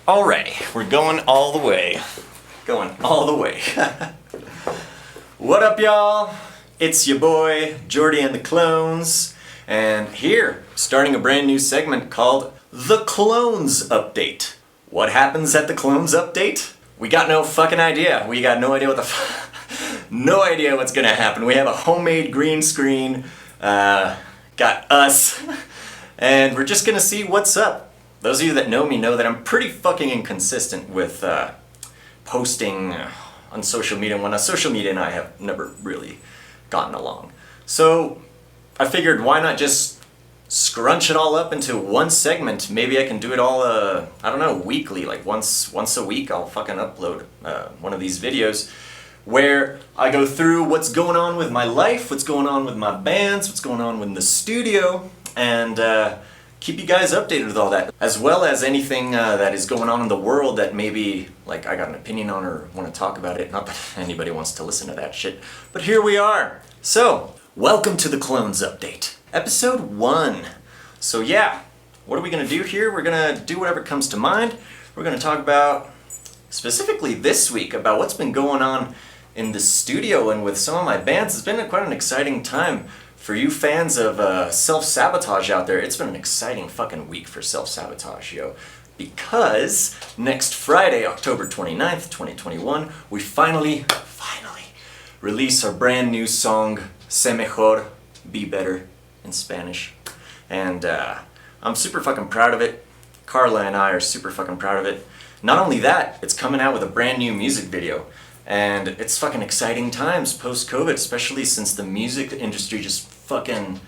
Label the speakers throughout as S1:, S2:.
S1: Alrighty, we're going all the way. Going all the way. What up, y'all? It's your boy, Jordy and the Clones, and here, starting a brand new segment called The Clones Update. What happens at the Clones Update? We got no fucking idea. We got no idea what no idea what's gonna happen. We have a homemade green screen, got us, and we're just gonna see what's up. Those of you that know me know that I'm pretty fucking inconsistent with posting on social media. When social media and I have never really gotten along. So I figured, why not just scrunch it all up into one segment? Maybe I can do it all, I don't know, weekly, like once a week I'll fucking upload one of these videos where I go through what's going on with my life, what's going on with my bands, what's going on with the studio, and keep you guys updated with all that, as well as anything that is going on in the world that maybe, like, I got an opinion on or want to talk about it. Not that anybody wants to listen to that shit, but here we are. So, welcome to the Clones Update, episode 1. So yeah, what are we gonna do here? We're gonna do whatever comes to mind. We're gonna talk about, specifically this week, about what's been going on in the studio and with some of my bands. It's been quite an exciting time. For you fans of Self-Sabotage out there, it's been an exciting fucking week for Self-Sabotage, yo. Because next Friday, October 29th, 2021, we finally release our brand new song, Se Mejor, Be Better in Spanish. And I'm super fucking proud of it. Carla and I are super fucking proud of it. Not only that, it's coming out with a brand new music video. And it's fucking exciting times post-COVID, especially since the music industry just fucking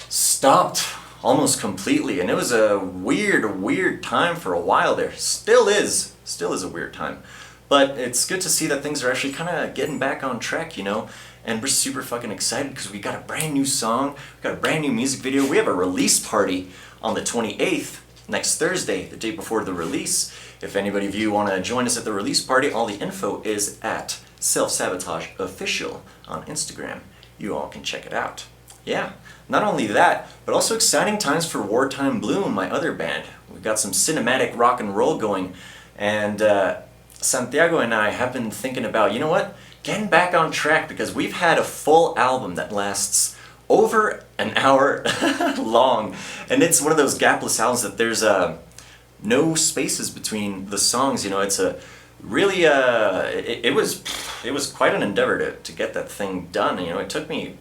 S1: stopped almost completely. And it was a weird time for a while there. Still is a weird time. But it's good to see that things are actually kind of getting back on track, you know? And we're super fucking excited because we got a brand new song, we got a brand new music video. We have a release party on the 28th, next Thursday, the day before the release. If anybody of you want to join us at the release party, all the info is at Self-Sabotage Official on Instagram. You all can check it out. Yeah, not only that, but also exciting times for Wartime Bloom, my other band. We've got some cinematic rock and roll going, and Santiago and I have been thinking about, you know what, getting back on track, because we've had a full album that lasts over an hour long, and it's one of those gapless albums that there's no spaces between the songs. You know, it's a really it was quite an endeavor to get that thing done. You know, it took me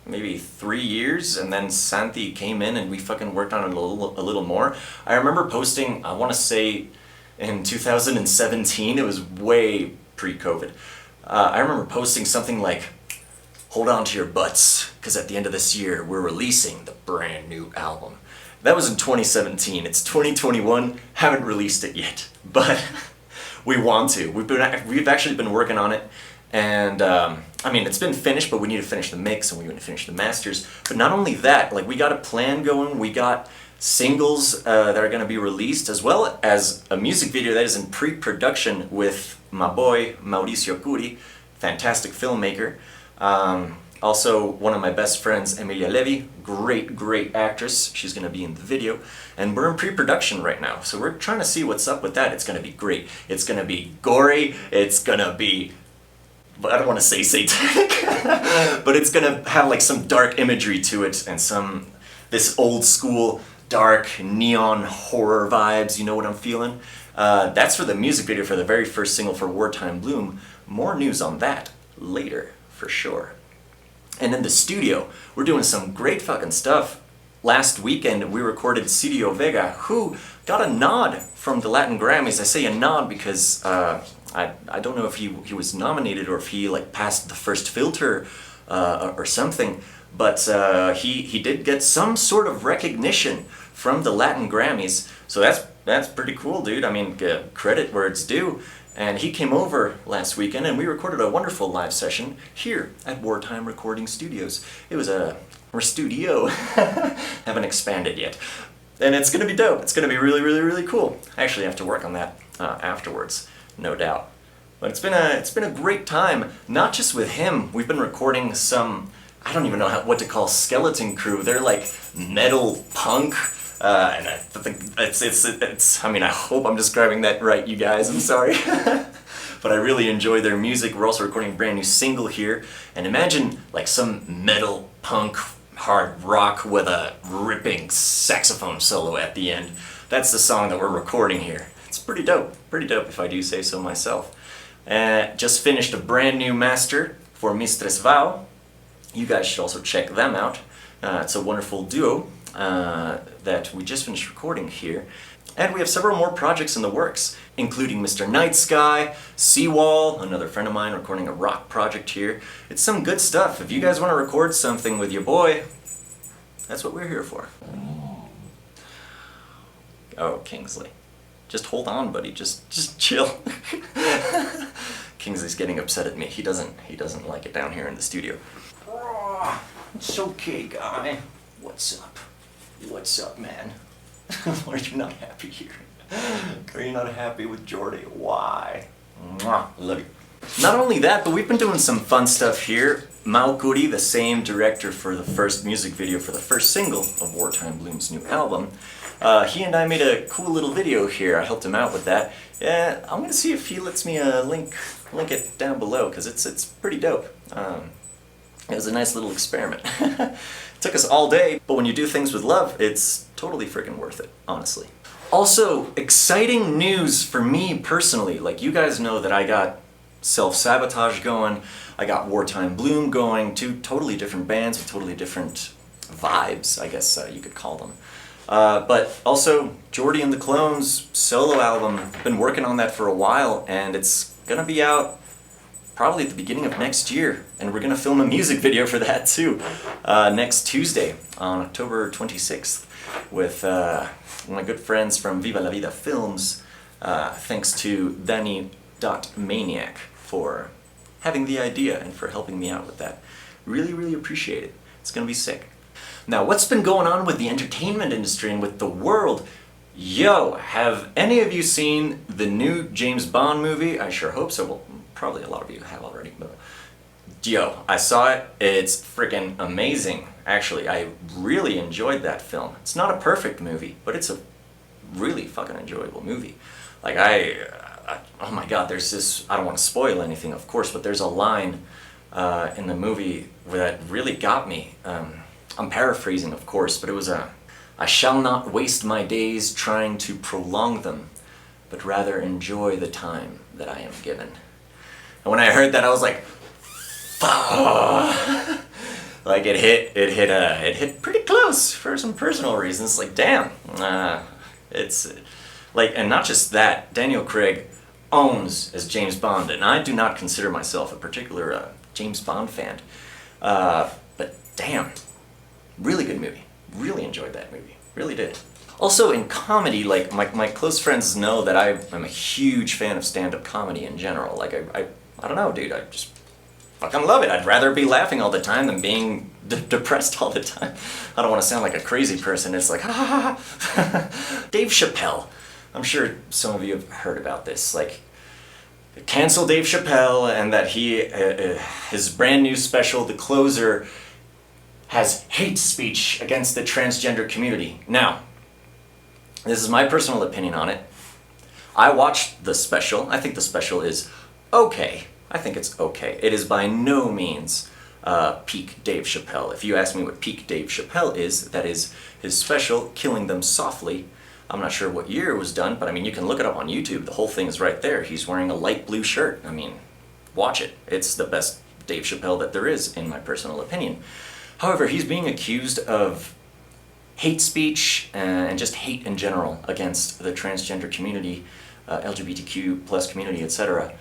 S1: maybe 3 years, and then Santi came in and we fucking worked on it a little more. I remember posting, I want to say in 2017, it was way pre-COVID. I remember posting something like, "Hold on to your butts, because at the end of this year we're releasing the brand new album." That was in 2017. It's 2021. Haven't released it yet, but we want to. We've actually been working on it, and I mean, it's been finished, but we need to finish the mix and we need to finish the masters. But not only that, like, we got a plan going. We got singles that are going to be released, as well as a music video that is in pre-production with my boy Mauricio Curi, fantastic filmmaker. Also, one of my best friends, Emilia Levy, great actress. She's going to be in the video. And we're in pre-production right now. So we're trying to see what's up with that. It's going to be great. It's going to be gory. It's going to be, I don't want to say satanic, but it's going to have like some dark imagery to it and this old school, dark, neon horror vibes. You know what I'm feeling? That's for the music video for the very first single for Wartime Bloom. More news on that later, for sure. And in the studio, we're doing some great fucking stuff. Last weekend, we recorded Cirio Vega, who got a nod from the Latin Grammys. I say a nod because I don't know if he was nominated or if he like passed the first filter or something, but he did get some sort of recognition from the Latin Grammys. So that's pretty cool, dude. I mean, credit where it's due. And he came over last weekend and we recorded a wonderful live session here at Wartime Recording Studios. It was our studio. Haven't expanded yet. And it's gonna be dope. It's gonna be really cool. I actually have to work on that afterwards, no doubt. But it's been a great time, not just with him. We've been recording some, I don't even know what to call skeleton crew. They're like metal punk And I think it's, I mean, I hope I'm describing that right, you guys, I'm sorry. But I really enjoy their music. We're also recording a brand new single here. And imagine like some metal, punk, hard rock with a ripping saxophone solo at the end. That's the song that we're recording here. It's pretty dope if I do say so myself. Just finished a brand new master for Mistress Vau. You guys should also check them out. It's a wonderful duo that we just finished recording here. And we have several more projects in the works, including Mr. Night Sky, Seawall, another friend of mine recording a rock project here. It's some good stuff. If you guys want to record something with your boy, that's what we're here for. Oh, Kingsley. Just hold on, buddy. Just chill. Kingsley's getting upset at me. He doesn't like it down here in the studio. Oh, it's okay, guy. What's up? What's up, man? Why are you not happy here? Are you not happy with Jordy? Why? Mwah. Love you. Not only that, but we've been doing some fun stuff here. Maukuri, the same director for the first music video for the first single of Wartime Bloom's new album, he and I made a cool little video here. I helped him out with that. I'm gonna see if he lets me link it down below, because it's pretty dope. It was a nice little experiment. It took us all day, but when you do things with love, it's totally freaking worth it, honestly. Also, exciting news for me personally. Like, you guys know that I got Sabotage going, I got Wartime Bloom going, two totally different bands with totally different vibes, I guess you could call them. But also, Jordy and the Clones solo album, I've been working on that for a while, and it's gonna be out probably at the beginning of next year, and we're gonna film a music video for that too, next Tuesday on October 26th with my good friends from Viva La Vida Films, thanks to Danny.Maniac for having the idea and for helping me out with that. Really appreciate it. It's gonna be sick. Now, what's been going on with the entertainment industry and with the world? Yo, have any of you seen the new James Bond movie? I sure hope so. Well, probably a lot of you have already, but yo, I saw it. It's freaking amazing. Actually, I really enjoyed that film. It's not a perfect movie, but it's a really fucking enjoyable movie. Like, oh my god, there's this, I don't want to spoil anything, of course, but there's a line in the movie that really got me. I'm paraphrasing, of course, but it was I shall not waste my days trying to prolong them, but rather enjoy the time that I am given. And when I heard that, I was like, fuck. Like, it hit pretty close for some personal reasons. Like, damn. It's like, and not just that, Daniel Craig owns as James Bond, and I do not consider myself a particular James Bond fan. But damn, really good movie. Really enjoyed that movie. Really did. Also, in comedy, like, my close friends know that I'm a huge fan of stand-up comedy in general. Like, I don't know, dude, I just fucking love it. I'd rather be laughing all the time than being depressed all the time. I don't want to sound like a crazy person. It's like, Dave Chapelle. I'm sure some of you have heard about this. Like, cancel Dave Chapelle, and that his brand new special, The Closer, has hate speech against the transgender community. Now, this is my personal opinion on it. I watched the special. I think the special is okay. I think it's okay. It is by no means peak Dave Chapelle. If you ask me what peak Dave Chapelle is, that is his special, Killing Them Softly. I'm not sure what year it was done, but I mean, you can look it up on YouTube. The whole thing is right there. He's wearing a light blue shirt. I mean, watch it. It's the best Dave Chapelle that there is, in my personal opinion. However, he's being accused of hate speech and just hate in general against the transgender community, LGBTQ plus community, etc.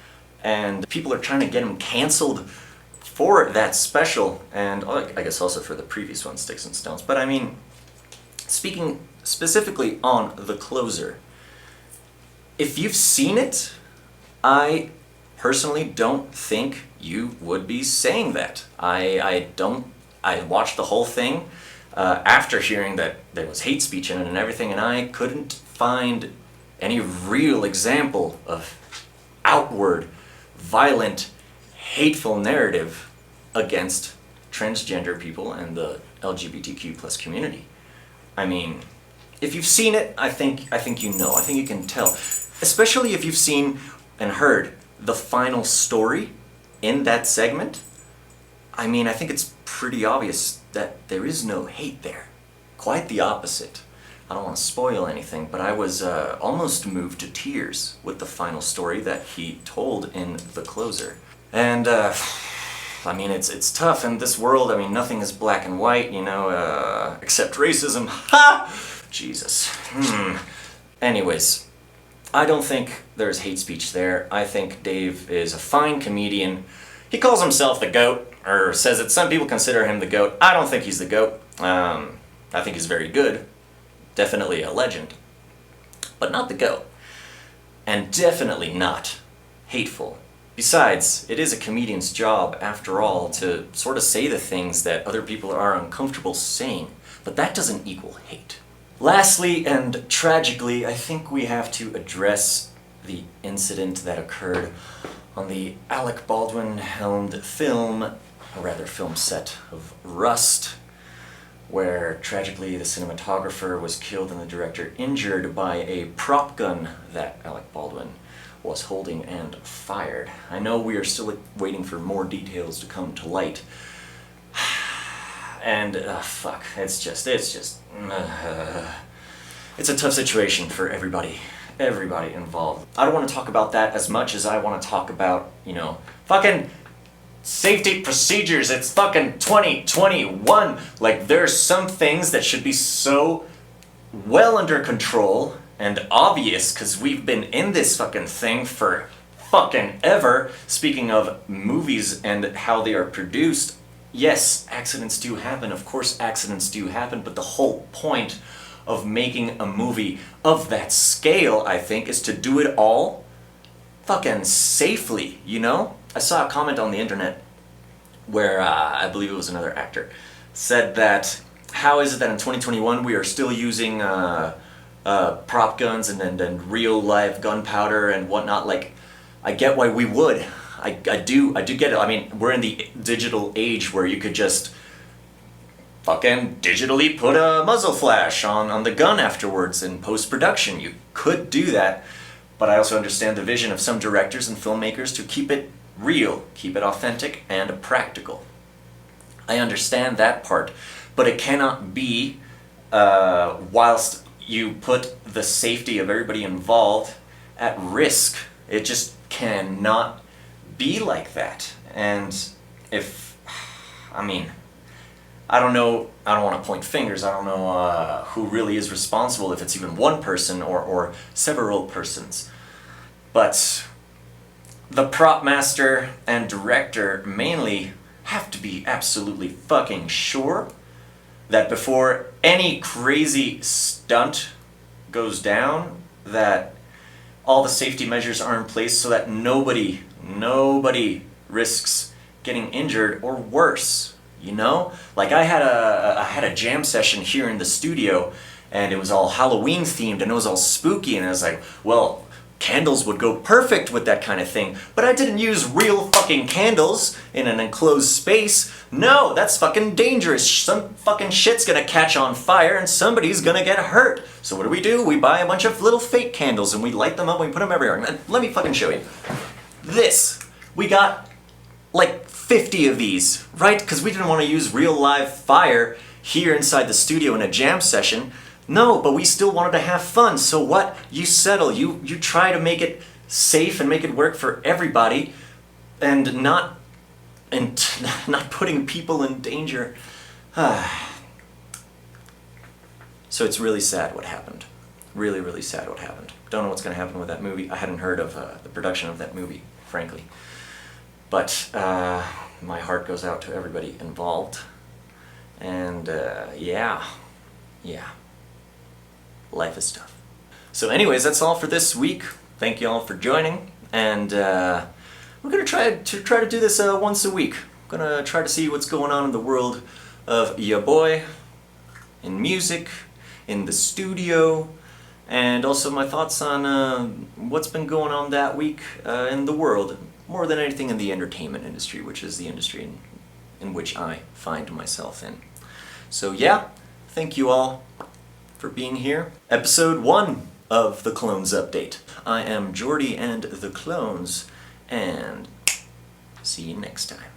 S1: And people are trying to get him canceled for that special, and I guess also for the previous one, Sticks and Stones. But I mean, speaking specifically on The Closer, if you've seen it, I personally don't think you would be saying that. I watched the whole thing after hearing that there was hate speech in it and everything, and I couldn't find any real example of outward, violent, hateful narrative against transgender people and the LGBTQ plus community. I mean, if you've seen it, I think you know. I think you can tell. Especially if you've seen and heard the final story in that segment. I mean, I think it's pretty obvious that there is no hate there. Quite the opposite. I don't want to spoil anything, but I was almost moved to tears with the final story that he told in the closer. And, I mean, it's tough in this world. I mean, nothing is black and white, you know, except racism. Ha! Jesus. Anyways, I don't think there's hate speech there. I think Dave is a fine comedian. He calls himself the GOAT, or says that some people consider him the GOAT. I don't think he's the GOAT. I think he's very good. Definitely a legend. But not the GOAT. And definitely not hateful. Besides, it is a comedian's job, after all, to sort of say the things that other people are uncomfortable saying. But that doesn't equal hate. Lastly, and tragically, I think we have to address the incident that occurred on the Alec Baldwin helmed film, or rather film set of Rust, where tragically the cinematographer was killed and the director injured by a prop gun that Alec Baldwin was holding and fired. I know we are still waiting for more details to come to light. And, fuck, it's a tough situation for everybody involved. I don't want to talk about that as much as I want to talk about, you know, fucking safety procedures. It's fucking 2021. Like, there's some things that should be so well under control and obvious, because we've been in this fucking thing for fucking ever. Speaking of movies and how they are produced, yes, accidents do happen. Of course accidents do happen, but the whole point of making a movie of that scale, I think, is to do it all fucking safely, you know? I saw a comment on the internet where, I believe it was another actor, said that, how is it that in 2021 we are still using prop guns and real live gunpowder and whatnot? Like, I get why we would. I do get it. I mean, we're in the digital age where you could just fucking digitally put a muzzle flash on the gun afterwards in post-production. You could do that, but I also understand the vision of some directors and filmmakers to keep it real, keep it authentic and practical. I understand that part, but it cannot be whilst you put the safety of everybody involved at risk. It just cannot be like that. And if, I mean, I don't know, I don't want to point fingers, I don't know who really is responsible, if it's even one person or several persons. But the prop master and director mainly have to be absolutely fucking sure that before any crazy stunt goes down, that all the safety measures are in place so that nobody risks getting injured or worse, you know? Like, I had a jam session here in the studio, and it was all Halloween themed and it was all spooky, and I was like, well, candles would go perfect with that kind of thing, but I didn't use real fucking candles in an enclosed space. No, that's fucking dangerous. Some fucking shit's gonna catch on fire and somebody's gonna get hurt. So what do? We buy a bunch of little fake candles and we light them up and we put them everywhere. And let me fucking show you. This, we got like 50 of these, right? Because we didn't want to use real live fire here inside the studio in a jam session. No, but we still wanted to have fun. So what? You settle. You try to make it safe and make it work for everybody, and not putting people in danger. So it's really sad what happened. Really, really sad what happened. Don't know what's going to happen with that movie. I hadn't heard of the production of that movie, frankly. But my heart goes out to everybody involved. And yeah. Life is tough. So anyways, that's all for this week. Thank you all for joining, and we're gonna try to do this once a week. I'm gonna try to see what's going on in the world of ya boy, in music, in the studio, and also my thoughts on what's been going on that week in the world, more than anything in the entertainment industry, which is the industry in which I find myself in. So yeah, thank you all. for being here. Episode 1 of the Clones Update. I am Jordy and the Clones, and see you next time.